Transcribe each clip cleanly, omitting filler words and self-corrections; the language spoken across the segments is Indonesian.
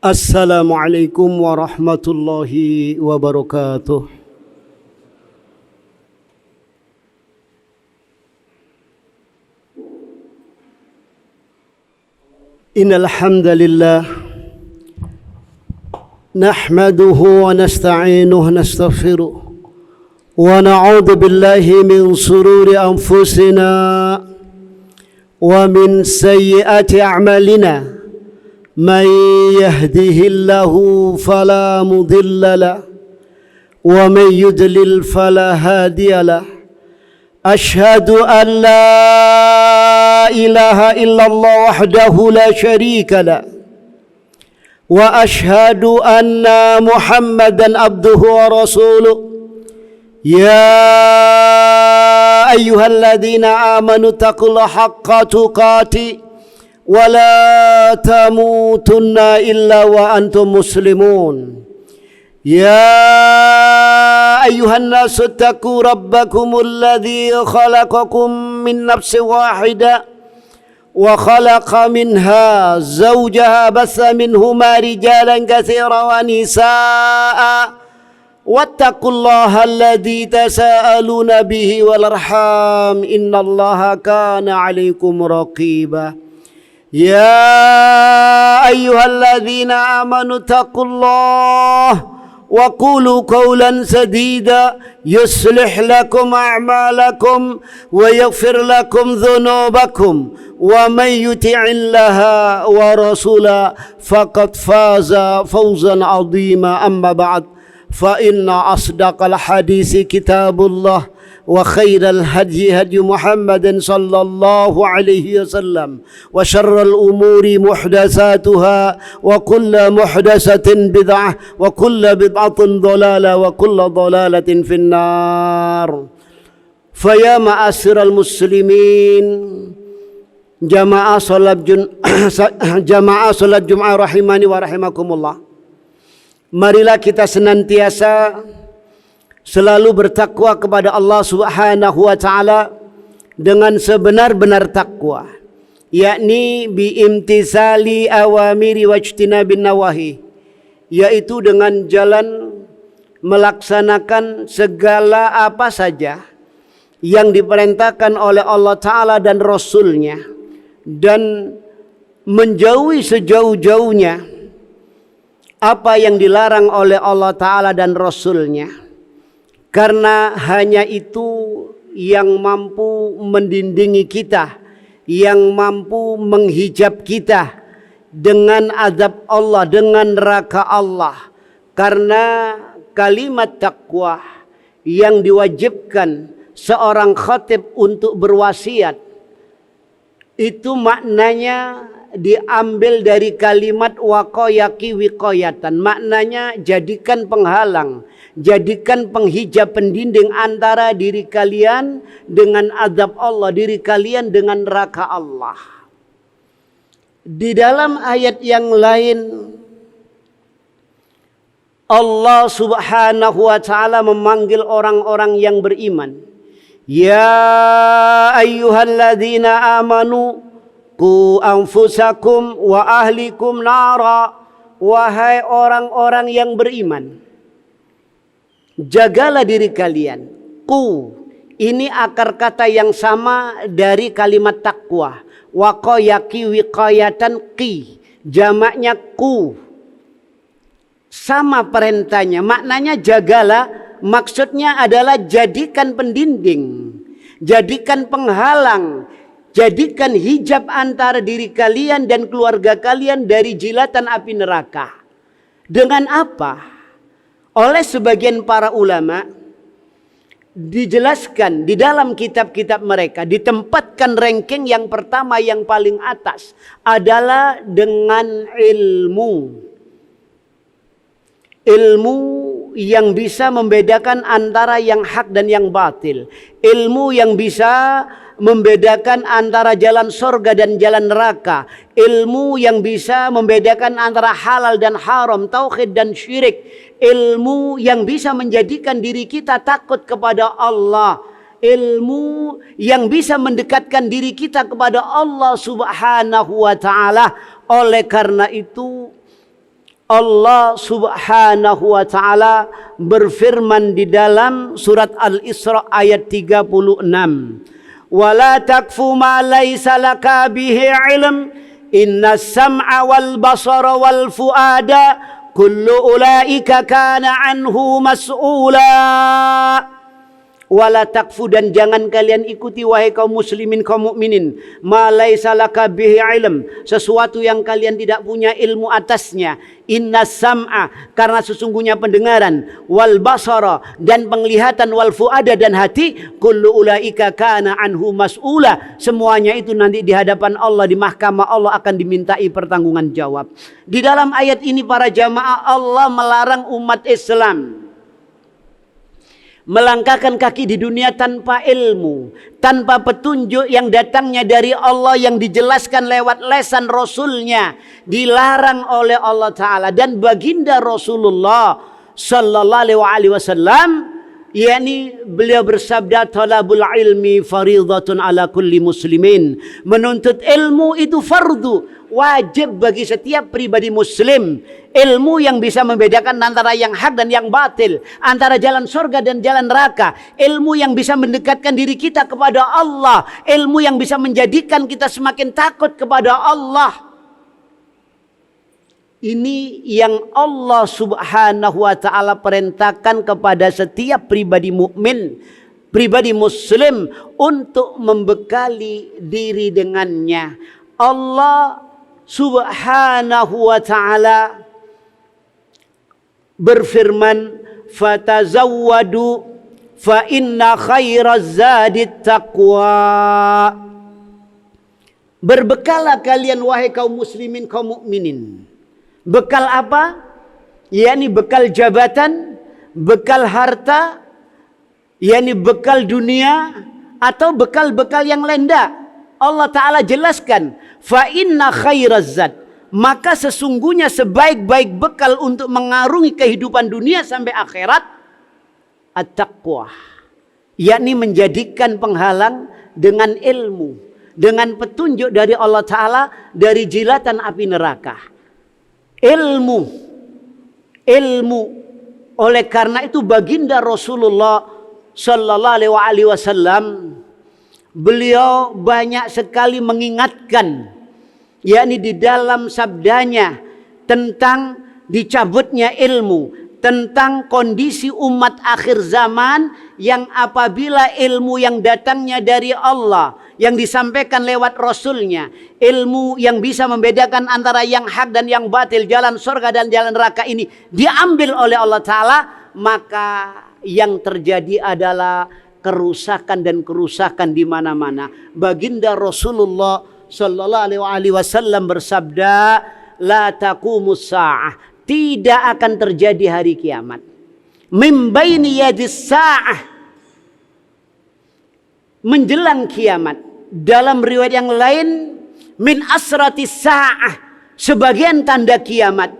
Assalamualaikum warahmatullahi wabarakatuh. Innal hamdalillah nahmaduhu wa nasta'inuhu wa nastaghfiruh wa na'udzu billahi min shururi anfusina wa min sayyiati a'malina. من يهده الله فلا مضل له ومن يضلل فلا هادي له أشهد أن لا إله إلا الله وحده لا شريك له وأشهد أن محمدا عبده ورسوله يا أيها الذين آمنوا اتقوا الله حق تقاته ولا تموتن إلا وأنتم مسلمون يا أيها الناس اتقوا ربكم الذي خلقكم من نفس واحدة وخلق منها زوجها بث منهما رجالا كثيرا ونساء واتقوا الله الذي تساءلون به والأرحام إن الله كان عليكم رقيبا يا أيها الذين آمنوا اتقوا الله وقولوا قولا سديدا يصلح لكم أعمالكم ويغفر لكم ذنوبكم ومن يطع الله ورسوله فقد فاز فوزا عظيما أما بعد فإن أصدق الحديث كتاب الله وخير الهدي هدي محمد صلى الله عليه وسلم وشر الأمور محدثاتها وكل محدثة بدعة وكل بدعة ضلالة وكل ضلالة في النار فيا معاشر المسلمين جماعة صلاة Jumat rahimani wa rahimakumullah. Marilah kita senantiasa selalu bertakwa kepada Allah Subhanahu wa taala dengan sebenar-benar takwa, yakni biimtisali awamiri wajtinabin nawahi, yaitu dengan jalan melaksanakan segala apa saja yang diperintahkan oleh Allah taala dan Rasulnya, dan menjauhi sejauh-jauhnya apa yang dilarang oleh Allah taala dan Rasulnya. Karena hanya itu yang mampu mendindingi kita, yang mampu menghijab kita dengan azab Allah, dengan neraka Allah. Karena kalimat takwa yang diwajibkan seorang khatib untuk berwasiat, itu maknanya diambil dari kalimat waqayaki wiqayatan. Maknanya jadikan penghalang, jadikan penghijab, pendinding antara diri kalian dengan azab Allah, diri kalian dengan neraka Allah. Di dalam ayat yang lain Allah Subhanahu wa taala memanggil orang-orang yang beriman. Ya ayyuhalladzina amanu qu anfusakum wa ahlikum nara. Wahai orang-orang yang beriman, jagalah diri kalian. Qu ini akar kata yang sama dari kalimat takwa. Waqayaki wiqayatan qi, jamaknya qu. Sama perintahnya, maknanya jagalah, maksudnya adalah jadikan pendinding, jadikan penghalang, jadikan hijab antara diri kalian dan keluarga kalian dari jilatan api neraka. Dengan apa? Oleh sebagian para ulama dijelaskan di dalam kitab-kitab mereka, ditempatkan ranking yang pertama, yang paling atas adalah dengan ilmu. Ilmu yang bisa membedakan antara yang hak dan yang batil. Ilmu yang bisa membedakan antara jalan surga dan jalan neraka. Ilmu yang bisa membedakan antara halal dan haram, tauhid dan syirik. Ilmu yang bisa menjadikan diri kita takut kepada Allah. Ilmu yang bisa mendekatkan diri kita kepada Allah Subhanahu wa ta'ala. Oleh karena itu, Allah Subhanahu wa taala berfirman di dalam surat Al-Isra ayat 36. Wala takfu ma laysa laka bihi ilm inna sam'a wal basara wal fuada kullu ulaika kana anhu mas'ula. Wala takfu, dan jangan kalian ikuti wahai kaum muslimin, kaum mukminin, ma laisa laka bihi ilm, sesuatu yang kalian tidak punya ilmu atasnya. Inna sam'a, karena sesungguhnya pendengaran, wal basara, dan penglihatan, wal fuada, dan hati, kullu ulaika kana anhu mas'ula, semuanya itu nanti di hadapan Allah, di mahkamah Allah akan dimintai pertanggungan jawab. Di dalam ayat ini para jamaah, Allah melarang umat Islam melangkahkan kaki di dunia tanpa ilmu, tanpa petunjuk yang datangnya dari Allah, yang dijelaskan lewat lesan Rasulnya. Dilarang oleh Allah Ta'ala. Dan baginda Rasulullah Sallallahu Alaihi Wasallam, yakni beliau bersabda, talabul ilmi faridatun ala kulli muslimin. Menuntut ilmu itu fardu, wajib bagi setiap pribadi muslim. Ilmu yang bisa membedakan antara yang hak dan yang batil, antara jalan surga dan jalan neraka. Ilmu yang bisa mendekatkan diri kita kepada Allah. Ilmu yang bisa menjadikan kita semakin takut kepada Allah. Ini yang Allah Subhanahu wa taala perintahkan kepada setiap pribadi mukmin, pribadi muslim, untuk membekali diri dengannya. Allah Subhanahu wa taala berfirman, fatazawwadu fa inna khairaz zadit taqwa. Berbekalah kalian wahai kaum muslimin, kaum mukminin. Bekal apa? yakni bekal jabatan, bekal harta, yakni bekal dunia, atau bekal-bekal yang lain. Allah Ta'ala jelaskan, fa inna khairaz zad, maka sesungguhnya sebaik-baik bekal untuk mengarungi kehidupan dunia sampai akhirat, at-taqwa, yakni menjadikan penghalang dengan ilmu, dengan petunjuk dari Allah Ta'ala dari jilatan api neraka. Ilmu. Oleh karena itu baginda Rasulullah Sallallahu Alaihi Wasallam, beliau banyak sekali mengingatkan, yakni di dalam sabdanya tentang dicabutnya ilmu, tentang kondisi umat akhir zaman yang apabila ilmu yang datangnya dari Allah, yang disampaikan lewat Rasulnya, ilmu yang bisa membedakan antara yang hak dan yang batil, jalan surga dan jalan neraka ini diambil oleh Allah Ta'ala, maka yang terjadi adalah kerusakan dan kerusakan di mana-mana. Baginda Rasulullah Sallallahu Alaihi Wasallam bersabda, la taqumus sa'ah, tidak akan terjadi hari kiamat. Min baini yadis sa'ah, menjelang kiamat. Dalam riwayat yang lain, min asratis sa'ah, sebagian tanda kiamat,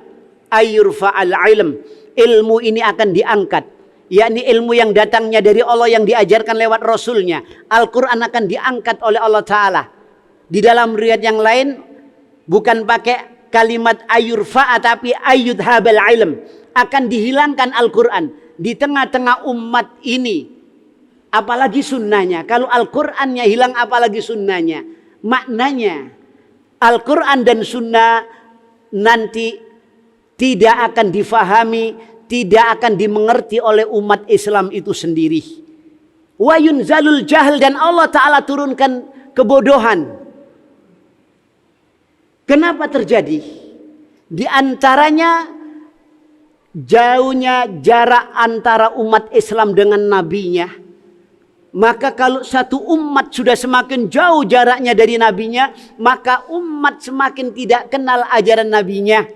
ayyurfa'al ilm, ilmu ini akan diangkat, yakni ilmu yang datangnya dari Allah yang diajarkan lewat Rasulnya. Al-Quran akan diangkat oleh Allah Ta'ala. Di dalam riwayat yang lain bukan pakai kalimat ayyurfa'a, tapi ayyudhabal ilm, akan dihilangkan Al-Quran di tengah-tengah umat ini. Apalagi sunnahnya. Kalau Al-Qurannya hilang, apalagi sunnahnya. Maknanya Al-Quran dan sunnah nanti tidak akan difahami, tidak akan dimengerti oleh umat Islam itu sendiri. Wa yunzalul jahl, dan Allah Ta'ala turunkan kebodohan. Kenapa terjadi? Di antaranya jauhnya jarak antara umat Islam dengan nabinya. Maka kalau satu umat sudah semakin jauh jaraknya dari nabinya, maka umat semakin tidak kenal ajaran nabinya.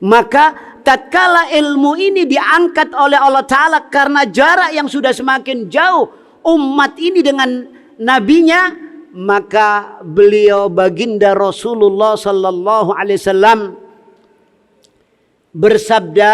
Maka tatkala ilmu ini diangkat oleh Allah Ta'ala karena jarak yang sudah semakin jauh umat ini dengan nabinya, maka beliau baginda Rasulullah Sallallahu Alaihi Wasallam bersabda,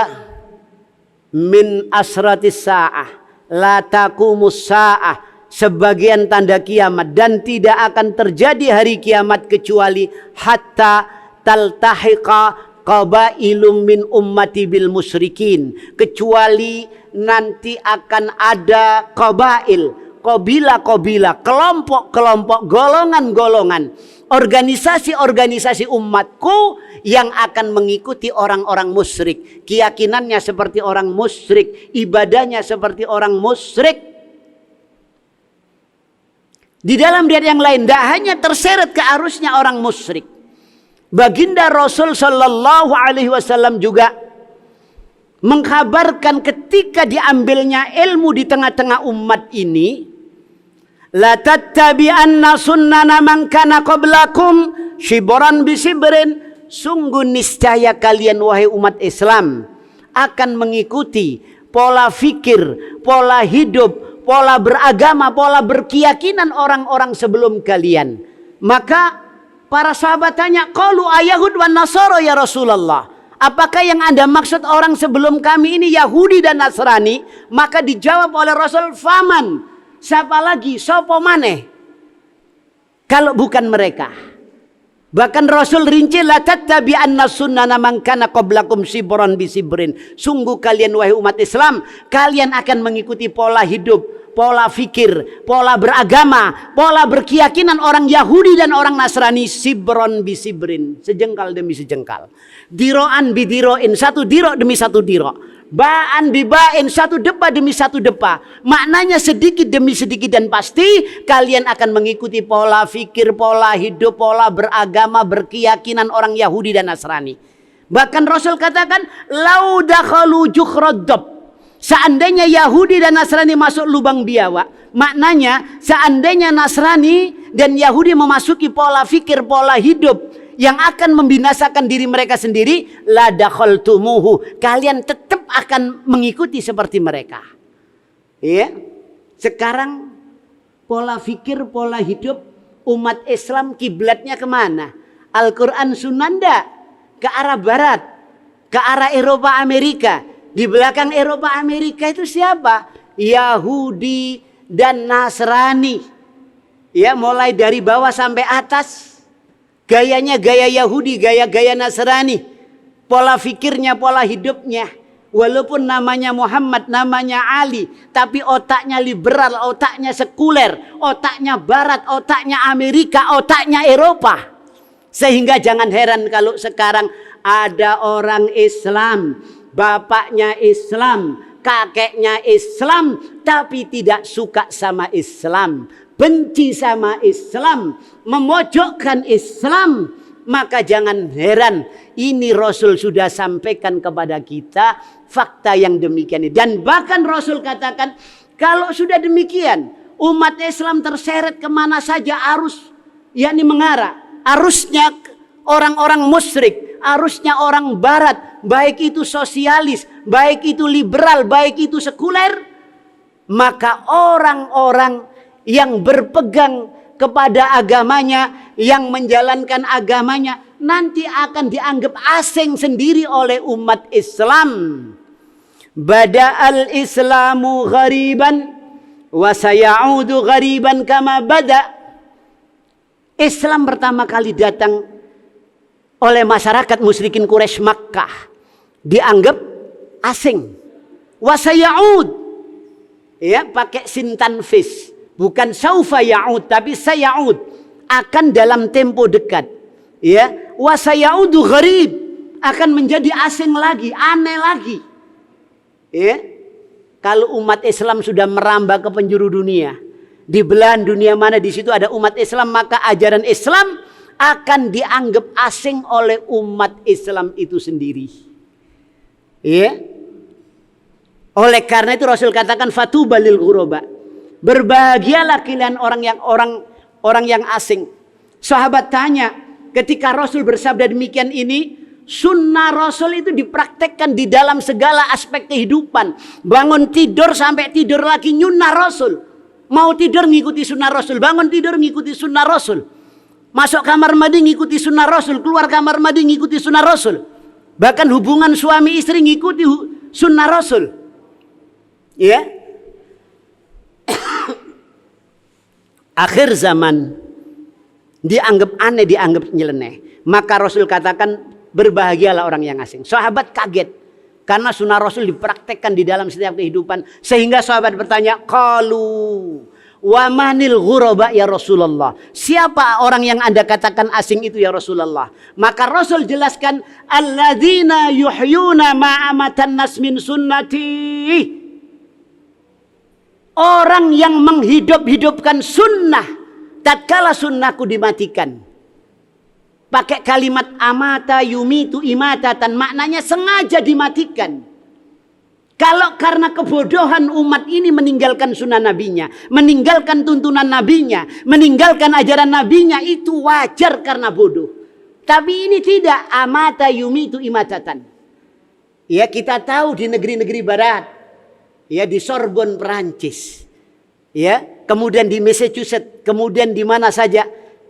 min asratis sa'ah la taqumus sa'ah, sebagian tanda kiamat, dan tidak akan terjadi hari kiamat kecuali hatta taltahiqa qabailum min ummati bil musyrikin, kecuali nanti akan ada qabail, kabilah-kabilah, kelompok-kelompok, golongan-golongan, organisasi-organisasi umatku yang akan mengikuti orang-orang musyrik. Keyakinannya seperti orang musyrik, ibadahnya seperti orang musyrik. Di dalam riwayat yang lain, tidak hanya terseret ke arusnya orang musyrik. Baginda Rasul Sallallahu Alaihi Wasallam juga mengkabarkan ketika diambilnya ilmu di tengah-tengah umat ini, la tattabi'anna sunnana man kana qablakum shibran bi shibrin, sungguh niscaya kalian wahai umat Islam akan mengikuti pola fikir, pola hidup, pola beragama, pola berkeyakinan orang-orang sebelum kalian. Maka para sahabat tanya, qalu ayahud wan nasara ya Rasulullah, apakah yang Anda maksud orang sebelum kami ini Yahudi dan Nasrani? Maka dijawab oleh Rasul, faman, siapa lagi, sopo maneh kalau bukan mereka. Bahkan Rasul rinci, la tattabi'anna sunnana man kana qablakum shibran bi shibrin, sungguh kalian wahai umat Islam, kalian akan mengikuti pola hidup, pola fikir, pola beragama, pola berkeyakinan orang Yahudi dan orang Nasrani, shibran bi shibrin, sejengkal demi sejengkal, diro'an bi diro'in, satu diro demi satu diro, ba'an bi ba'in, satu depa demi satu depa. Maknanya sedikit demi sedikit dan pasti kalian akan mengikuti pola fikir, pola hidup, pola beragama, berkeyakinan orang Yahudi dan Nasrani. Bahkan Rasul katakan, lau dakhalu jukhraddab, seandainya Yahudi dan Nasrani masuk lubang biawak, maknanya seandainya Nasrani dan Yahudi memasuki pola fikir, pola hidup yang akan membinasakan diri mereka sendiri, la dakhaltumuhu, kalian tetap akan mengikuti seperti mereka. Ya. Sekarang pola fikir, pola hidup umat Islam kiblatnya kemana? Al-Quran Sunanda ke arah barat, ke arah Eropa Amerika. Di belakang Eropa Amerika itu siapa? Yahudi dan Nasrani. Ya, mulai dari bawah sampai atas. Gayanya gaya Yahudi, gaya-gaya Nasrani. Pola fikirnya, pola hidupnya. Walaupun namanya Muhammad, namanya Ali, tapi otaknya liberal, otaknya sekuler, otaknya barat, otaknya Amerika, otaknya Eropa. Sehingga jangan heran kalau sekarang ada orang Islam, bapaknya Islam, kakeknya Islam, tapi tidak suka sama Islam, benci sama Islam, memojokkan Islam. Maka jangan heran, ini Rasul sudah sampaikan kepada kita fakta yang demikian ini. Dan bahkan Rasul katakan, kalau sudah demikian, umat Islam terseret kemana saja arus, yakni mengarah. Arusnya orang-orang musyrik, arusnya orang barat, baik itu sosialis, baik itu liberal, baik itu sekuler. Maka orang-orang yang berpegang kepada agamanya, yang menjalankan agamanya, nanti akan dianggap asing sendiri oleh umat Islam. Bada'al Islamu ghariban wa sayaudu ghariban kama bada. Islam pertama kali datang oleh masyarakat musyrikin Quraisy Makkah, dianggap asing. Wa sayaud, ya, pakai sin tanfis. Bukan saufa ya'ud, tapi sayaud, akan dalam tempo dekat. Ya, wa sayaudu gharib, akan menjadi asing lagi, aneh lagi. Ya. Kalau umat Islam sudah merambah ke penjuru dunia, di belahan dunia mana di situ ada umat Islam, maka ajaran Islam akan dianggap asing oleh umat Islam itu sendiri. Ya. Oleh karena itu Rasul katakan fatuba lil ghuraba, berbahagialah kalian orang yang asing. Sahabat tanya, ketika Rasul bersabda demikian ini, sunnah Rasul itu dipraktekkan di dalam segala aspek kehidupan. Bangun tidur sampai tidur lagi nyunnah Rasul. Mau tidur ngikuti sunnah Rasul, bangun tidur ngikuti sunnah Rasul. Masuk kamar mandi ngikuti sunnah Rasul, keluar kamar mandi ngikuti sunnah Rasul. Bahkan hubungan suami istri ngikuti sunnah Rasul. Ya. Akhir zaman dianggap aneh, dianggap nyeleneh. Maka Rasul katakan Berbahagialah orang yang asing. Sahabat kaget karena sunnah Rasul dipraktekkan di dalam setiap kehidupan, sehingga sahabat bertanya, qalu wa manil ghuraba ya Rasulullah, siapa orang yang Anda katakan asing itu ya Rasulullah? Maka Rasul jelaskan, alladzina yuhyuna ma'amatan nas min sunnati, orang yang menghidup-hidupkan sunnah tatkala sunnahku dimatikan. Pakai kalimat amata yumitu imatatan, maknanya sengaja dimatikan. Kalau karena kebodohan umat ini meninggalkan sunnah nabinya, meninggalkan tuntunan nabinya, meninggalkan ajaran nabinya, itu wajar karena bodoh. Tapi ini tidak, amata yumitu imatatan. Ya, kita tahu di negeri-negeri barat, ya di Sorbonne Perancis, ya kemudian di Massachusetts, kemudian di mana saja,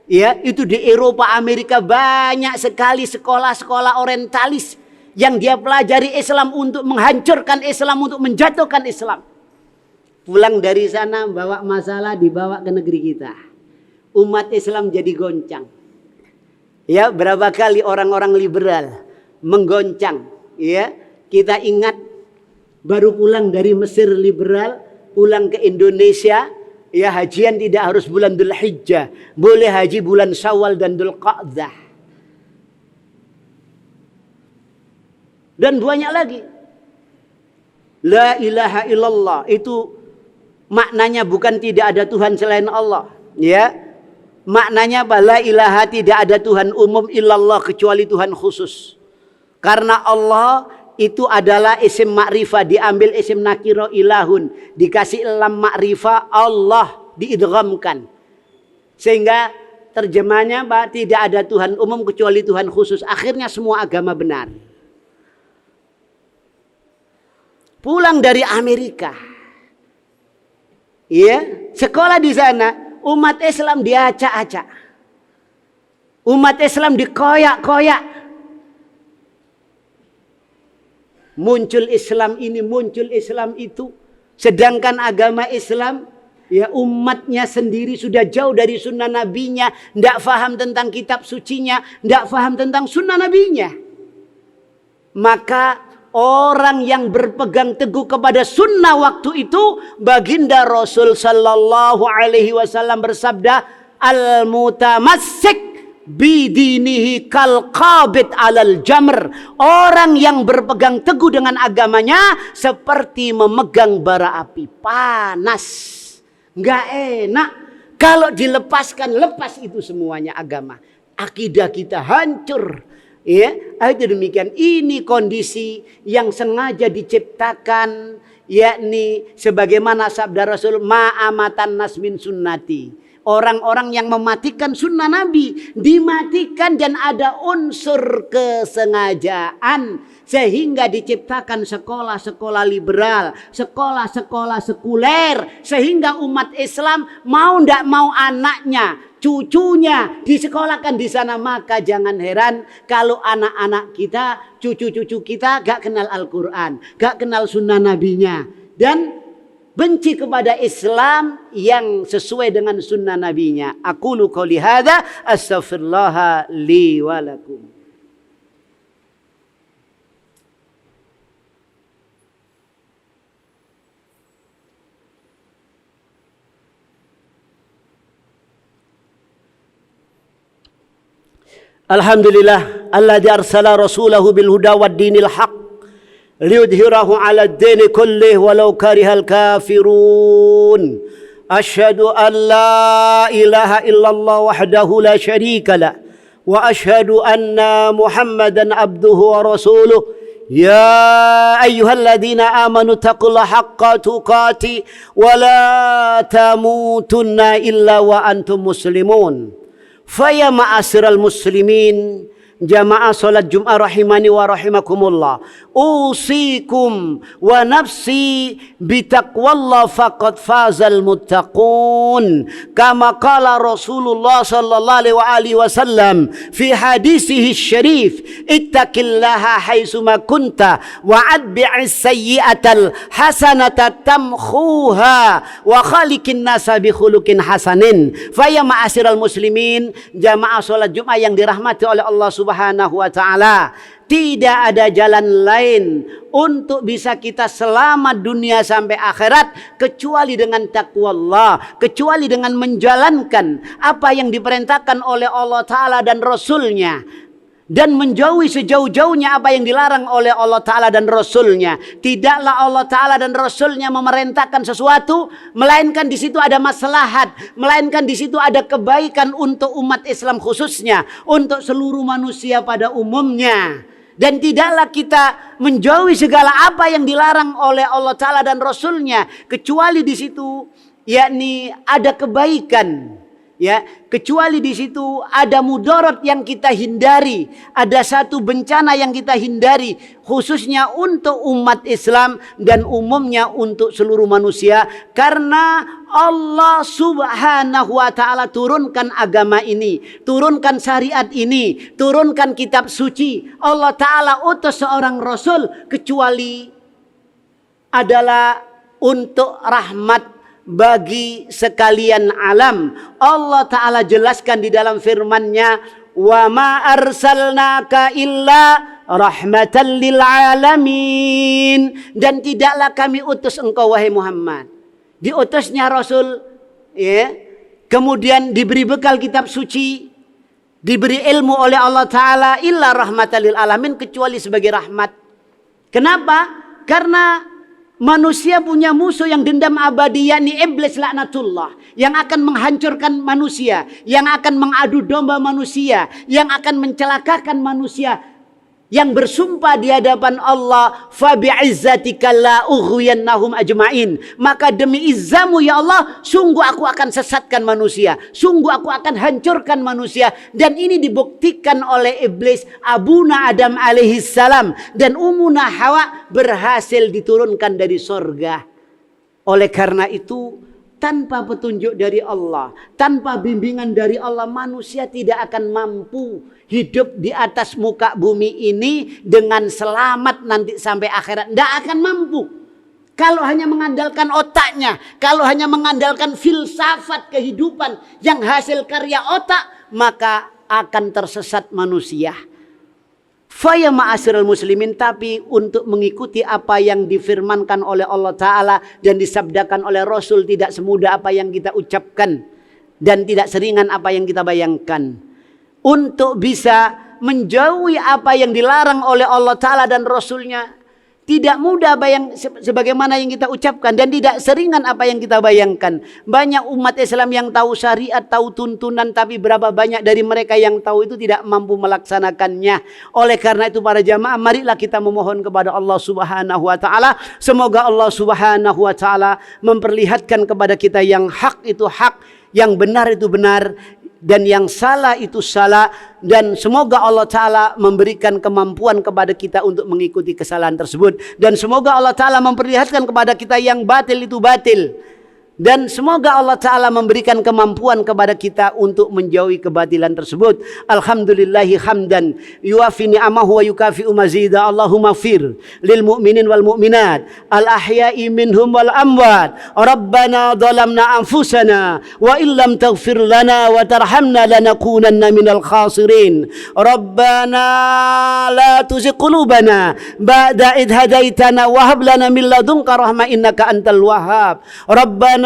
ya itu di Eropa, Amerika, banyak sekali sekolah-sekolah orientalis yang dia pelajari Islam untuk menghancurkan Islam, untuk menjatuhkan Islam. Pulang dari sana bawa masalah, dibawa ke negeri kita. Umat Islam jadi goncang. Ya, berapa kali orang-orang liberal menggoncang, ya. Kita ingat baru pulang dari Mesir liberal, pulang ke Indonesia, ya hajian tidak harus bulan Dzulhijjah, boleh haji bulan Syawal dan Dzulqa'dah. Dan banyak lagi. La ilaha illallah itu maknanya bukan tidak ada Tuhan selain Allah, ya. Maknanya la ilaha, tidak ada Tuhan umum illallah, kecuali Tuhan khusus. Karena Allah itu adalah isim ma'rifah, diambil isim nakiro ilahun, dikasih lam ma'rifah, Allah diidghamkan. Sehingga terjemahnya tidak ada Tuhan umum kecuali Tuhan khusus. Akhirnya semua agama benar. Pulang dari Amerika, ya, sekolah di sana, umat Islam diacak-acak, umat Islam dikoyak-koyak. Muncul Islam ini, muncul Islam itu, sedangkan agama Islam, ya umatnya sendiri sudah jauh dari sunnah nabinya, tidak faham tentang kitab sucinya, tidak faham tentang sunnah nabinya. Maka orang yang berpegang teguh kepada sunnah waktu itu, baginda Rasul sallallahu alaihi wasallam bersabda, al-mutamassik bidinihi kal qabid alal jamr. Orang yang berpegang teguh dengan agamanya seperti memegang bara api panas. Nggak enak kalau dilepaskan, lepas itu semuanya agama. Akidah kita hancur. Ya, itu demikian. Ini kondisi yang sengaja diciptakan, yakni sebagaimana sabda Rasul, ma'amatan nas min sunnati. Orang-orang yang mematikan sunnah Nabi dimatikan, dan ada unsur kesengajaan sehingga diciptakan sekolah-sekolah liberal, sekolah-sekolah sekuler, sehingga umat Islam mau ndak mau anaknya, cucunya disekolahkan di sana. Maka jangan heran kalau anak-anak kita, cucu-cucu kita gak kenal Al-Quran, gak kenal sunnah nabinya, dan benci kepada Islam yang sesuai dengan sunnah nabinya. Aqulu qouli hadza astaghfirullah li wa lakum. Alhamdulillah alladzi arsala rasulahu bil huda wad dinil haq liyudhhirahu 'ala ad-dini kullih walau karihal kafirun. Asyhadu an la ilaha illallah wahdahu la syarika lah wa asyhadu anna Muhammadan abduhu wa rasuluh. Ya ayyuhalladzina amanu taqullaha haqqa tuqatih wa la tamutunna illa wa antum muslimun. Faya ma'asyiral muslimin, jamaah salat Jumat rahimani wa rahimakumullah, usikum wa nafsi bitaqwallah faqad fazal muttaqun. Kama qala Rasulullah sallallahu alaihi wasallam fi hadisihi syarif, ittaqillaha haitsuma kunta wa atbi'is sayyi'atal hasanata tamkhuha wa khaliqin nasa bi khuluqin hasanin. Fa ya ma'asyiral muslimin, jamaah salat Jumat yang dirahmati oleh Allah Subhanahu Subhanahu wa ta'ala. Tidak ada jalan lain untuk bisa kita selamat dunia sampai akhirat kecuali dengan takwa Allah, kecuali dengan menjalankan apa yang diperintahkan oleh Allah Ta'ala dan Rasulnya, dan menjauhi sejauh-jauhnya apa yang dilarang oleh Allah Ta'ala dan Rasulnya. Tidaklah Allah Ta'ala dan Rasulnya memerintahkan sesuatu melainkan di situ ada maslahat, melainkan di situ ada kebaikan untuk umat Islam khususnya, untuk seluruh manusia pada umumnya. Dan tidaklah kita menjauhi segala apa yang dilarang oleh Allah Ta'ala dan Rasulnya kecuali di situ yakni ada kebaikan. Ya, kecuali di situ ada mudarat yang kita hindari, ada satu bencana yang kita hindari, khususnya untuk umat Islam dan umumnya untuk seluruh manusia, karena Allah Subhanahu wa ta'ala turunkan agama ini, turunkan syariat ini, turunkan kitab suci. Allah Ta'ala utus seorang rasul kecuali adalah untuk rahmat bagi sekalian alam. Allah Ta'ala jelaskan di dalam firman-Nya, wa ma arsalnaka illa rahmatan lil alamin, dan tidaklah kami utus engkau wahai Muhammad. Diutusnya Rasul, ya, kemudian diberi bekal kitab suci, diberi ilmu oleh Allah Ta'ala, illa rahmatan lil alamin, kecuali sebagai rahmat. Kenapa? Karena manusia punya musuh yang dendam abadi, yakni iblis laknatullah, yang akan menghancurkan manusia, yang akan mengadu domba manusia, yang akan mencelakakan manusia, yang bersumpah di hadapan Allah, fa bi'izzatika la ughwiyannahum ajma'in, maka demi izzamu ya Allah, sungguh aku akan sesatkan manusia, sungguh aku akan hancurkan manusia. Dan ini dibuktikan oleh iblis. Abuna Adam alaihissalam dan Ummuna Hawa berhasil diturunkan dari sorga. Oleh karena itu, tanpa petunjuk dari Allah, tanpa bimbingan dari Allah, manusia tidak akan mampu hidup di atas muka bumi ini dengan selamat nanti sampai akhirat. Tidak akan mampu. Kalau hanya mengandalkan otaknya, kalau hanya mengandalkan filsafat kehidupan yang hasil karya otak, maka akan tersesat manusia. Faya ma'asyiral muslimin, tapi untuk mengikuti apa yang difirmankan oleh Allah Ta'ala dan disabdakan oleh Rasul tidak semudah apa yang kita ucapkan dan tidak seringan apa yang kita bayangkan. Untuk bisa menjauhi apa yang dilarang oleh Allah Ta'ala dan Rasulnya tidak mudah sebagaimana yang kita ucapkan, dan tidak seringan apa yang kita bayangkan. Banyak umat Islam yang tahu syariat, tahu tuntunan, tapi berapa banyak dari mereka yang tahu itu tidak mampu melaksanakannya. Oleh karena itu para jamaah, marilah kita memohon kepada Allah Subhanahu wa ta'ala, semoga Allah Subhanahu wa ta'ala memperlihatkan kepada kita yang hak itu hak, yang benar itu benar, dan yang salah itu salah. Dan semoga Allah Ta'ala memberikan kemampuan kepada kita untuk mengikuti kesalahan tersebut. Dan semoga Allah Ta'ala memperlihatkan kepada kita yang batil itu batil. Dan semoga Allah Ta'ala memberikan kemampuan kepada kita untuk menjauhi kebatilan tersebut. Alhamdulillahi hamdan yuafi ni'amahu wa yukafi'u mazida. Allahumma fir lil mu'minin wal mu'minat al ahya'i minhum wal amwat. Rabbana zalamna anfusana wa illam taghfir lana wa tarhamna lanakunanna minal khasirin. Rabbana la tuzigh qulubana ba'da idh hadaitana wa hab lana min ladunka rahmah innaka antal wahhab. Rabbana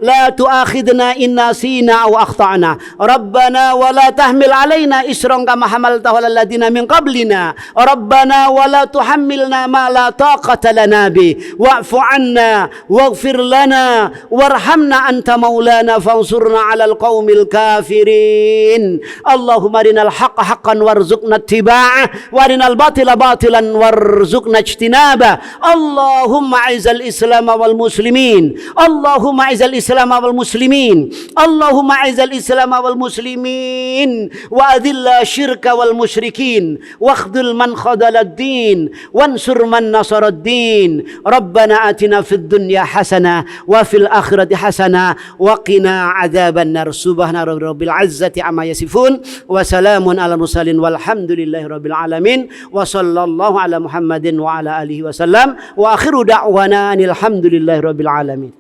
لا تؤاخذنا إن نسينا أو أخطأنا ربنا ولا تحمل علينا إصرا كما حملته على الذين من قبلنا ربنا ولا تحملنا ما لا طاقة لنا به واعف عنا واغفر لنا وارحمنا أنت مولانا فانصرنا على القوم الكافرين اللهم أرنا الحق حقا وارزقنا اتباعه وأرنا الباطل باطلا وارزقنا اجتنابه اللهم أعز الإسلام والمسلمين اللهم أعز الإسلام والمسلمين اللهم أعز الإسلام والمسلمين وأذل الشرك والمشركين واخذل من خذل الدين وانصر من نصر الدين ربنا آتنا في الدنيا حسنة وفي الآخرة حسنة وقنا عذاب النار سبحان رب العزة عما يصفون وسلام على المرسلين والحمد لله رب العالمين وصلى الله على محمد وعلى آله وسلم وآخر دعوانا أن الحمد لله رب العالمين.